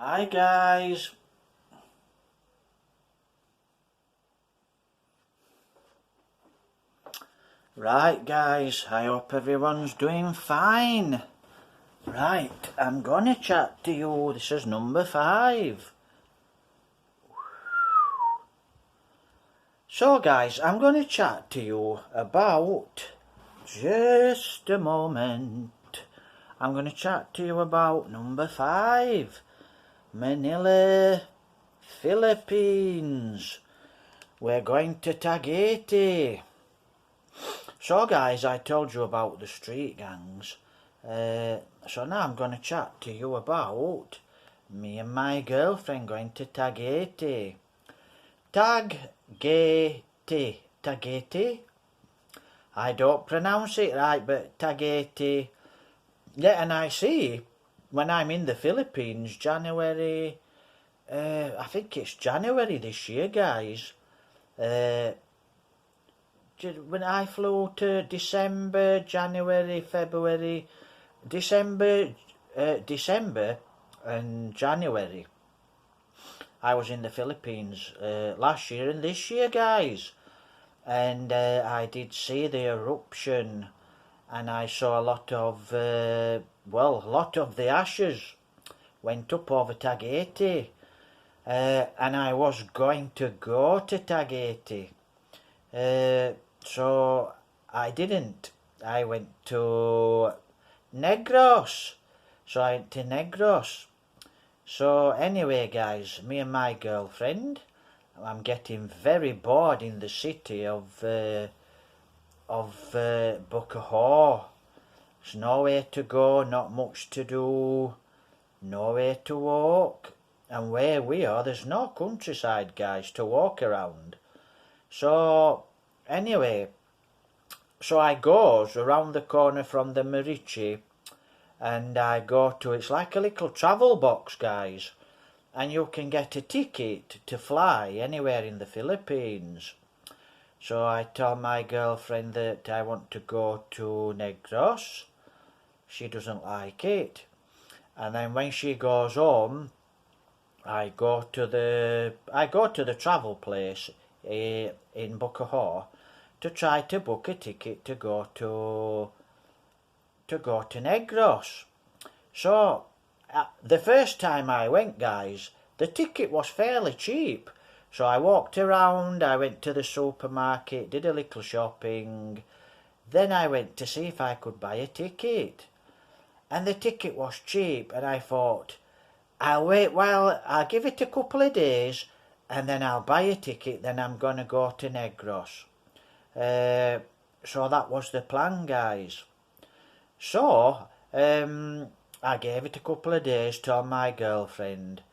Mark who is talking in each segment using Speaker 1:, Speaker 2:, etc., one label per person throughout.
Speaker 1: Hi guys. Right guys, I hope everyone's doing fine. Right, I'm gonna chat to you. This is number 5. So guys, I'm gonna chat to you about, just a moment, I'm gonna chat to you about number 5, Manila, Philippines. We're going to CAVITE. So guys, I told you about the street gangs. So now I'm going to chat to you about me and my girlfriend going to CAVITE. CAVITE. CAVITE? I don't pronounce it right, but CAVITE. Yeah, and I see when I'm in the Philippines, January, I think it's January this year, guys. When I flew to December, January, February, December and January, I was in the Philippines last year and this year, guys. And I did see the eruption, and I saw a lot of, a lot of the ashes went up over CAVITE. And I was going to go to CAVITE. So I didn't. I went to Negros. So anyway, guys, me and my girlfriend, I'm getting very bored in the city of Bacoor. There's nowhere to go, not much to do, nowhere to walk. And where we are, there's no countryside, guys, to walk around. So anyway, so I goes around the corner from the Marichi, and I go to, it's like a little travel box, guys, and you can get a ticket to fly anywhere in the Philippines. So I tell my girlfriend that I want to go to Negros. She doesn't like it. And then when she goes home, I go to the travel place in Bacoor to try to book a ticket to go to Negros. So the first time I went, guys, the ticket was fairly cheap. So I walked around, I went to the supermarket, did a little shopping. Then I went to see if I could buy a ticket. And the ticket was cheap, and I thought, I'll give it a couple of days, and then I'll buy a ticket, then I'm going to go to Negros. So that was the plan, guys. So, I gave it a couple of days, told my girlfriend,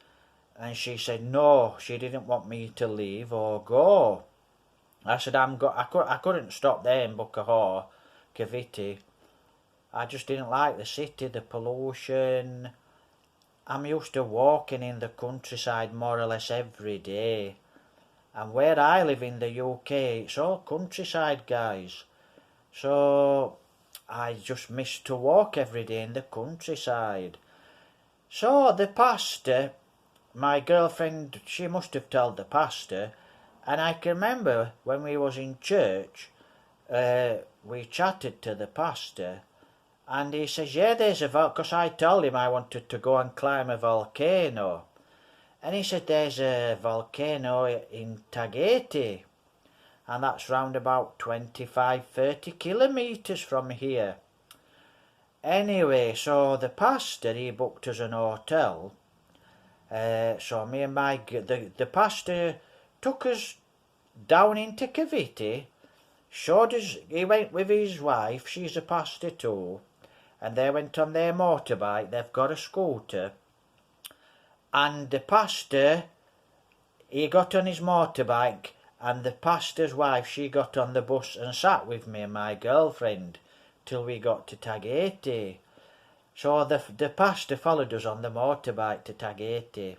Speaker 1: and she said no, she didn't want me to leave or go. I said I couldn't stop there in Bacoor Cavity. I just didn't like the city, the pollution. I'm used to walking in the countryside more or less every day. And where I live in the UK, it's all countryside, guys. So I just miss to walk every day in the countryside. So the pastor, my girlfriend, she must have told the pastor, and I can remember when we was in church, we chatted to the pastor, and he says, yeah, there's a because I told him I wanted to go and climb a volcano. And he said, there's a volcano in CAVITE. And that's round about 25-30 kilometres from here. Anyway, so the pastor, he booked us an hotel. So me and the pastor took us down into CAVITE, showed us, he went with his wife, she's a pastor too, and they went on their motorbike, they've got a scooter, and the pastor, he got on his motorbike, and the pastor's wife, she got on the bus and sat with me and my girlfriend till we got to CAVITE. So the pastor followed us on the motorbike to CAVITE,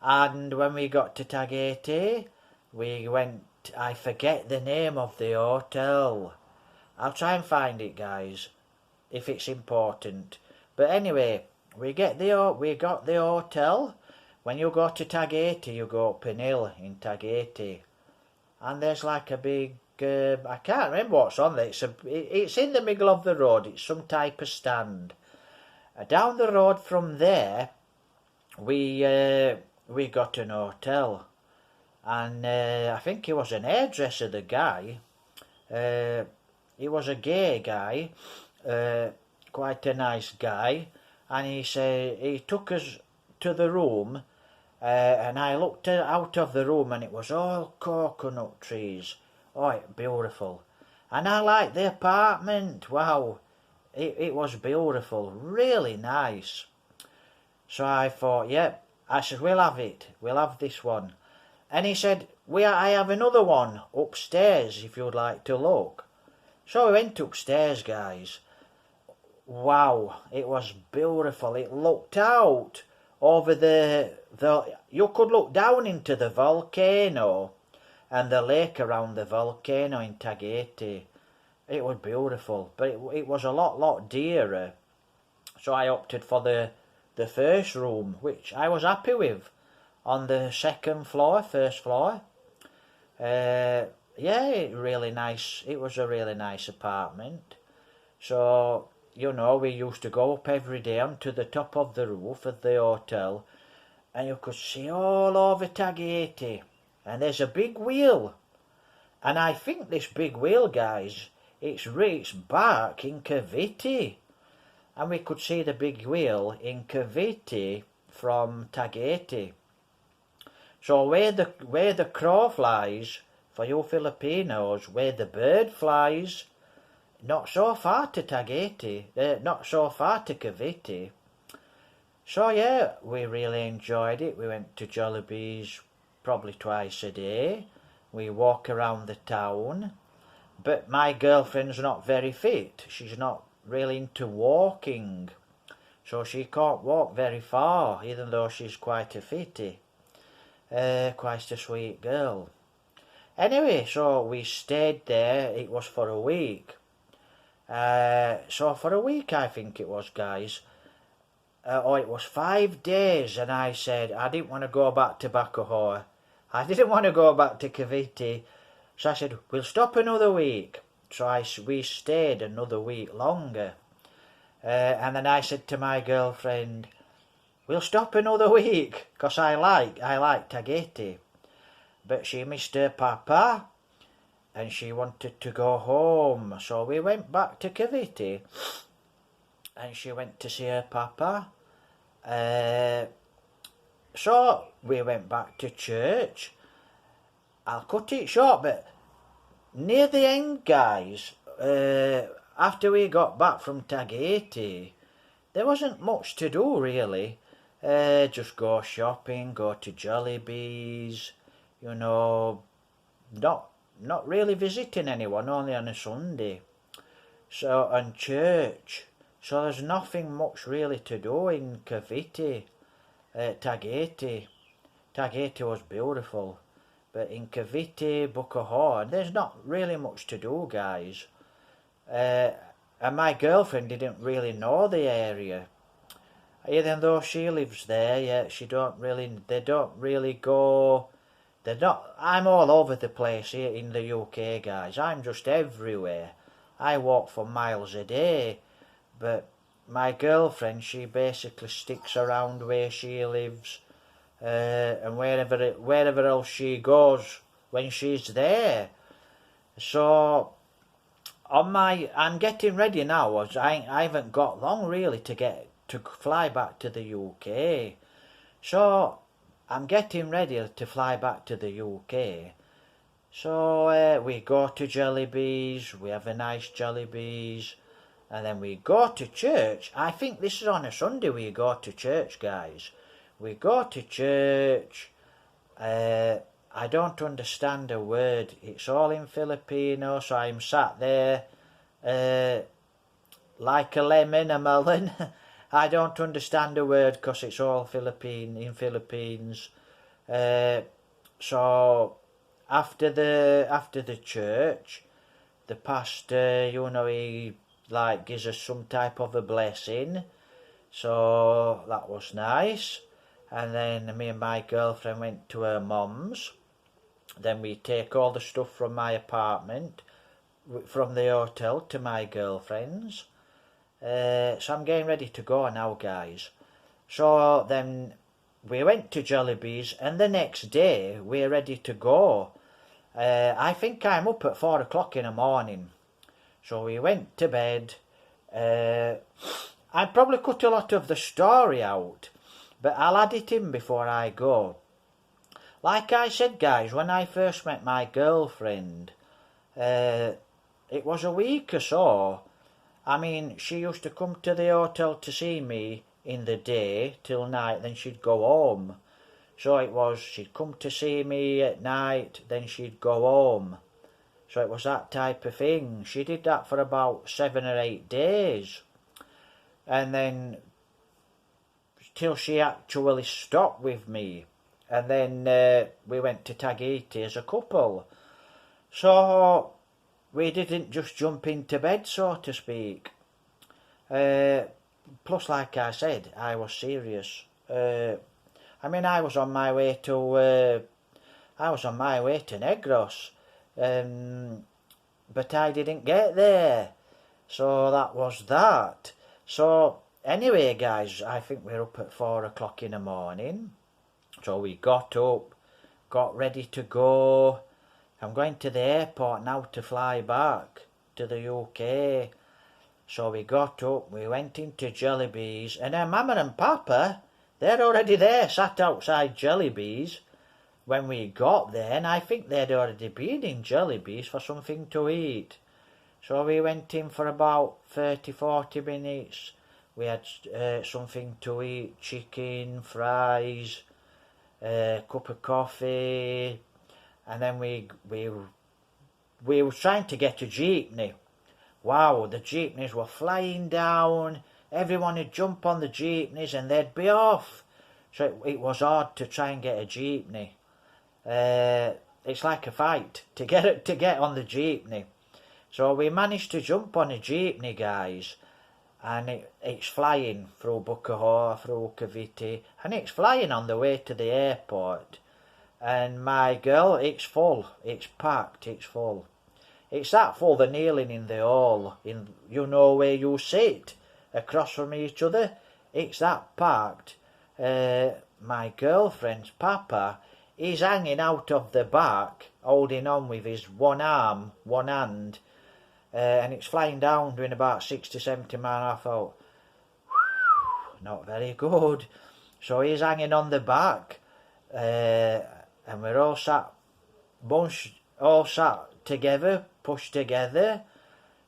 Speaker 1: and when we got to CAVITE, we went, I forget the name of the hotel. I'll try and find it, guys, if it's important. But anyway, we got the hotel, when you go to CAVITE, you go up an hill in CAVITE, and there's like a big, I can't remember what's on there. It's in the middle of the road. It's some type of stand. Down the road from there, we got an hotel, and I think he was an hairdresser, the guy. He was a gay guy, quite a nice guy, and he took us to the room, and I looked out of the room, and it was all coconut trees. Oh, it beautiful. And I liked the apartment. Wow, it was beautiful, really nice. So I thought, yep. I said, we'll have it. We'll have this one. And he said, I have another one upstairs if you'd like to look. So we went upstairs, guys. Wow, it was beautiful. It looked out over you could look down into the volcano and the lake around the volcano in CAVITE. It was beautiful, but it was a lot dearer. So I opted for the first room, which I was happy with, on the first floor. Yeah, really nice. It was a really nice apartment. So, we used to go up every day onto the top of the roof of the hotel, and you could see all over CAVITE. And there's a big wheel. And I think this big wheel, guys, it's reached back in CAVITE. And we could see the big wheel in CAVITE from CAVITE. So where the crow flies, for you Filipinos, where the bird flies, not so far to CAVITE, not so far to CAVITE. So yeah, we really enjoyed it. We went to Jollibee's probably twice a day. We walk around the town. But my girlfriend's not very fit. She's not really into walking. So she can't walk very far, even though she's quite a fitty. Quite a sweet girl. Anyway, so we stayed there. It was for a week. So for a week, I think it was, guys. It was 5 days, and I said I didn't want to go back to Bacoor. I didn't want to go back to CAVITE. So I said, we'll stop another week. So we stayed another week longer. And then I said to my girlfriend, we'll stop another week, because I like CAVITE. But she missed her papa, and she wanted to go home. So we went back to CAVITE, and she went to see her papa. So we went back to church. I'll cut it short, but near the end, guys, after we got back from CAVITE, there wasn't much to do, really. Just go shopping, go to Jollibee's, not really visiting anyone, only on a Sunday. So, and church. So there's nothing much really to do in CAVITE, CAVITE. CAVITE was beautiful. But in CAVITE, Bacoor, there's not really much to do, guys. And my girlfriend didn't really know the area. Even though she lives there, yeah, they don't really go, I'm all over the place here in the UK, guys. I'm just everywhere. I walk for miles a day. But my girlfriend, she basically sticks around where she lives. And wherever else she goes when she's there. So I'm getting ready now. I haven't got long really to fly back to the UK. So I'm getting ready to fly back to the UK. So we go to Jollibee's. We have a nice Jollibee's. And then we go to church. I think this is on a Sunday we go to church, guys. We go to church. I don't understand a word. It's all in Filipino, so I'm sat there like a lemon, a melon. I don't understand a word because it's all in Philippines. So after the church, the pastor, he gives us some type of a blessing. So that was nice. and then me and my girlfriend went to her mum's. Then we take all the stuff from my apartment, from the hotel, to my girlfriend's. So I'm getting ready to go now, guys. So then we went to Jollibee's, and the next day we're ready to go. I think I'm up at 4 o'clock in the morning. So we went to bed. I probably cut a lot of the story out, but I'll add it in before I go. Like I said, guys, when I first met my girlfriend, it was a week or so. I mean, she used to come to the hotel to see me in the day till night, then she'd go home. So it was, she'd come to see me at night, then she'd go home. So it was that type of thing. She did that for about 7 or 8 days. And then, till she actually stopped with me. And then we went to CAVITE as a couple. So we didn't just jump into bed, so to speak. Plus, like I said, I was serious. I mean, I was on my way to Negros, but I didn't get there. So that was that. So anyway, guys, I think we're up at 4 o'clock in the morning. So we got up, got ready to go. I'm going to the airport now to fly back to the UK. So we got up, we went into Jollibee's, and her mama and papa, they're already there, sat outside Jollibee's when we got there, and I think they'd already been in Jollibee's for something to eat. So we went in for about 30-40 minutes. We had something to eat, chicken, fries, cup of coffee, and then we were trying to get a jeepney. Wow, the jeepneys were flying down. Everyone would jump on the jeepneys and they'd be off. So it was hard to try and get a jeepney. It's like a fight to get on the jeepney. So we managed to jump on a jeepney, guys, and it's flying through Bacoor, through Cavity, and it's flying on the way to the airport. And my girl, it's full, it's packed, it's full. It's that full, they're kneeling in the hall, you know where you sit, across from each other. It's that packed. My girlfriend's papa, he's hanging out of the back, holding on with his one arm, one hand, and it's flying down doing about 60-70 miles. I thought, not very good. So he's hanging on the back, and we're all sat together, pushed together.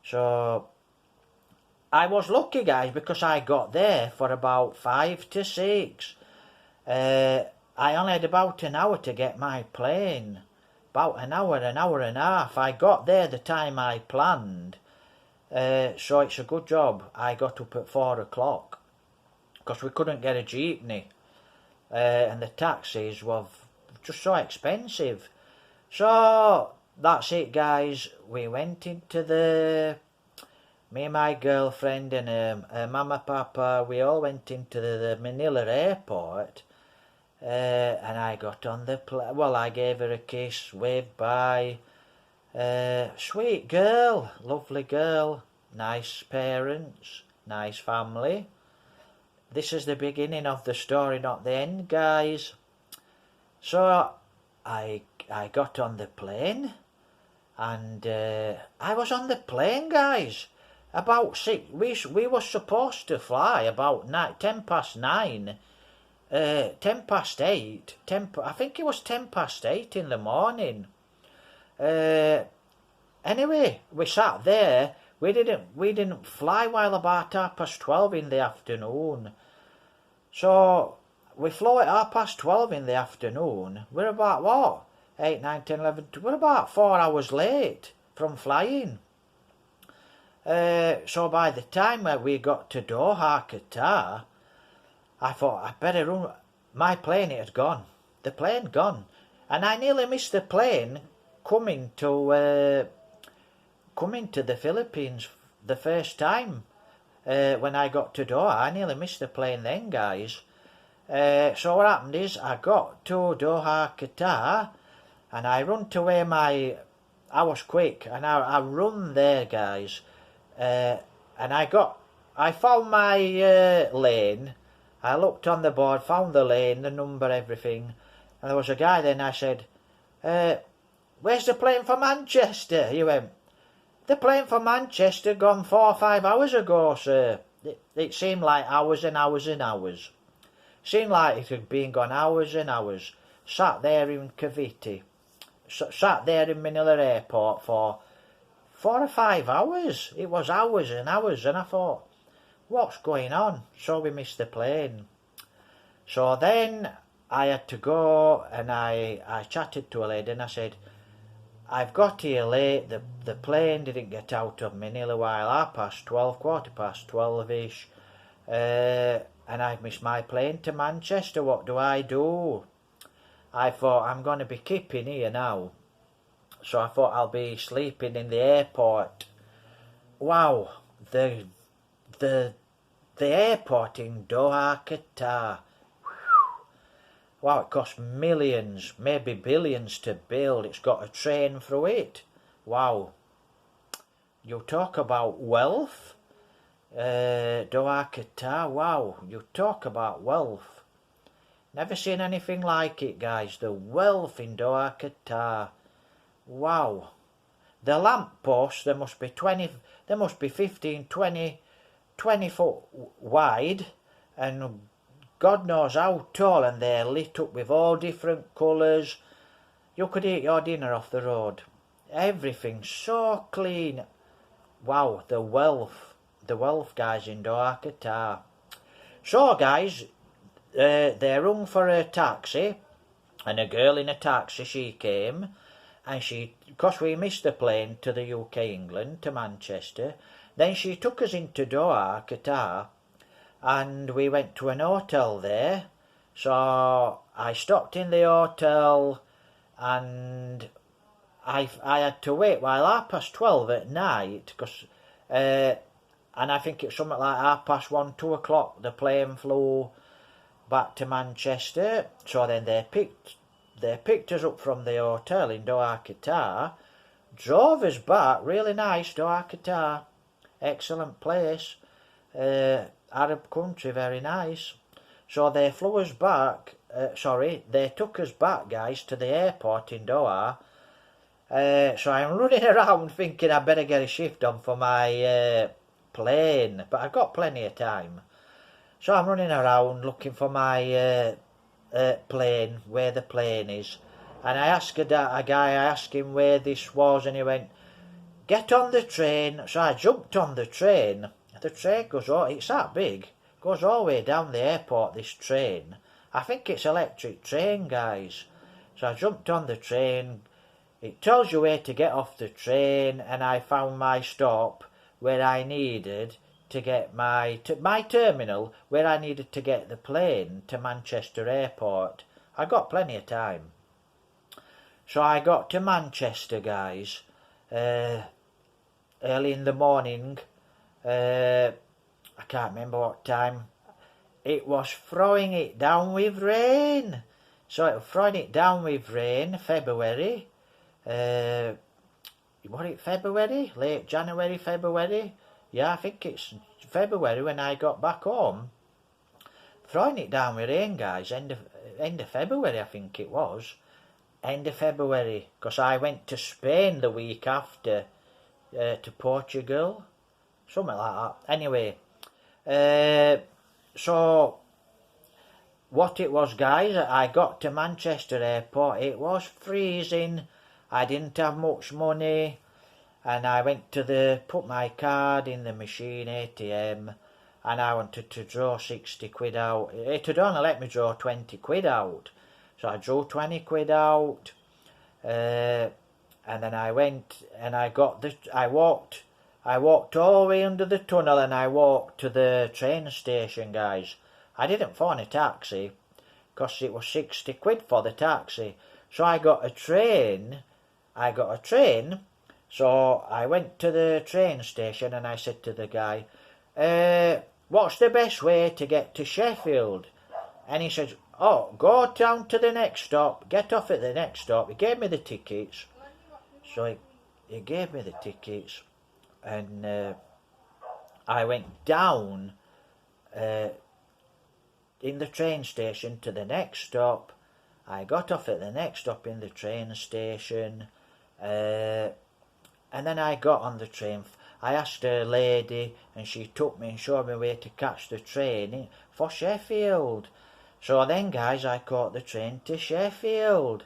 Speaker 1: So I was lucky, guys, because I got there for about 5 to 6. I only had about an hour to get my plane. About an hour and a half. I got there the time I planned. So it's a good job I got up at 4 o'clock. Because we couldn't get a jeepney. And the taxis were just so expensive. So that's it, guys. We went into me and my girlfriend and her mama, papa, we all went into the Manila Airport. And I got on the plane. Well, I gave her a kiss, waved bye. Sweet girl, lovely girl, nice parents, nice family. This is the beginning of the story, not the end, guys. So I got on the plane, and I was on the plane, guys. About 6. We were supposed to fly about 10 past 9. 10 past 8. I think it was 10 past 8 in the morning. Anyway, we sat there. We didn't fly while about 12:30 in the afternoon. So we flew at 12:30 in the afternoon. We're about what? 8, 9, 10, 11. We're about 4 hours late from flying. So by the time we got to Doha, Qatar, I thought I'd better run. My plane, it had gone. The plane gone. And I nearly missed the plane coming to the Philippines the first time. When I got to Doha, I nearly missed the plane then, guys. So what happened is I got to Doha, Qatar, and I run away I was quick, and I run there, guys, and I found my lane. I looked on the board, found the lane, the number, everything, and there was a guy there, and I said, where's the plane for Manchester? He went, the plane for Manchester gone 4 or 5 hours ago, sir. It seemed like hours and hours and hours. Seemed like it had been gone hours and hours. Sat there in Cavite. Sat there in Manila Airport for 4 or 5 hours. It was hours and hours, and I thought, what's going on? So we missed the plane. So then I had to go, and I chatted to a lady, and I said, I've got here late. The plane didn't get out of Manila while 12:30, 12:15ish. And I've missed my plane to Manchester. What do I do? I thought, I'm going to be keeping here now. So I thought I'll be sleeping in the airport. Wow, the airport in Doha, Qatar. Wow, it cost millions, maybe billions to build. It's got a train through it. Wow. You talk about wealth. Doha, Qatar. Wow, you talk about wealth. Never seen anything like it, guys. The wealth in Doha, Qatar. Wow. The lampposts, there must be 15, 20 foot wide, and God knows how tall, and they're lit up with all different colours. You could eat your dinner off the road. Everything's so clean. Wow, the wealth, guys, in Doha, Qatar. So, guys, they rung for a taxi, and a girl in a taxi, she came, and because we missed the plane to the UK, England, to Manchester, then she took us into Doha, Qatar, and we went to an hotel there. So I stopped in the hotel, and I had to wait while 12:30 at night, because and I think it's something like 1:30, 2 o'clock the plane flew back to Manchester. So then they picked us up from the hotel in Doha, Qatar, drove us back. Really nice, Doha, Qatar, excellent place. Arab country, very nice. So they flew us back, they took us back, guys, to the airport in Doha. So I'm running around thinking I better get a shift on for my plane, but I've got plenty of time. So I'm running around looking for my plane, where the plane is. And I asked a guy, I asked him where this was, and he went, get on the train. So I jumped on the train. The train goes, it's that big, goes all the way down the airport, this train. I think it's electric train, guys. So I jumped on the train. It tells you where to get off the train, and I found my stop where I needed to get my terminal, where I needed to get the plane to Manchester Airport. I got plenty of time. So I got to Manchester, guys, early in the morning. I can't remember what time. It was throwing it down with rain. So it was throwing it down with rain, February. Was it February? Late January, February? Yeah, I think it's February when I got back home. Throwing it down with rain, guys. End of February, I think it was. End of February. Because I went to Spain the week after, to Portugal. Something like that. Anyway, so what it was, guys, I got to Manchester Airport. It was freezing. I didn't have much money, and I went to put my card in the machine, ATM, and I wanted to draw 60 quid out. It had only let me draw 20 quid out, so I drew 20 quid out, and then I went and I walked all the way under the tunnel, and I walked to the train station, guys. I didn't phone a taxi, because it was 60 quid for the taxi. So I got a train, so I went to the train station, and I said to the guy, what's the best way to get to Sheffield? And he says, oh, go down to the next stop, get off at the next stop. He gave me the tickets. So he gave me the tickets, and I went down in the train station to the next stop. I got off at the next stop in the train station, and then I got on the train. I asked a lady, and she took me and showed me where to catch the train for Sheffield. So then, guys, I caught the train to Sheffield,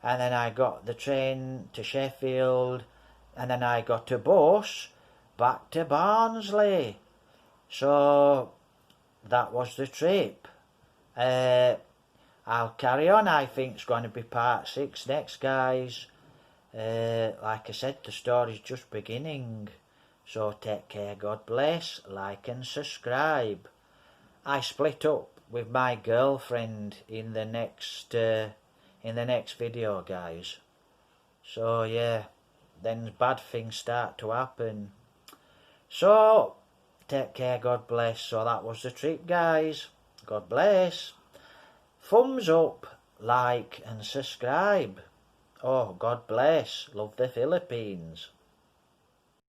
Speaker 1: and then I got the train to Sheffield, and then I got a bus back to Barnsley. So that was the trip. I'll carry on. I think it's going to be part 6 next, guys. Like I said, the story's just beginning. So take care, God bless, like and subscribe. I split up with my girlfriend in the next video, guys. So yeah, then bad things start to happen. So take care, God bless. So that was the trip, guys. God bless. Thumbs up, like and subscribe. Oh, God bless. Love the Philippines.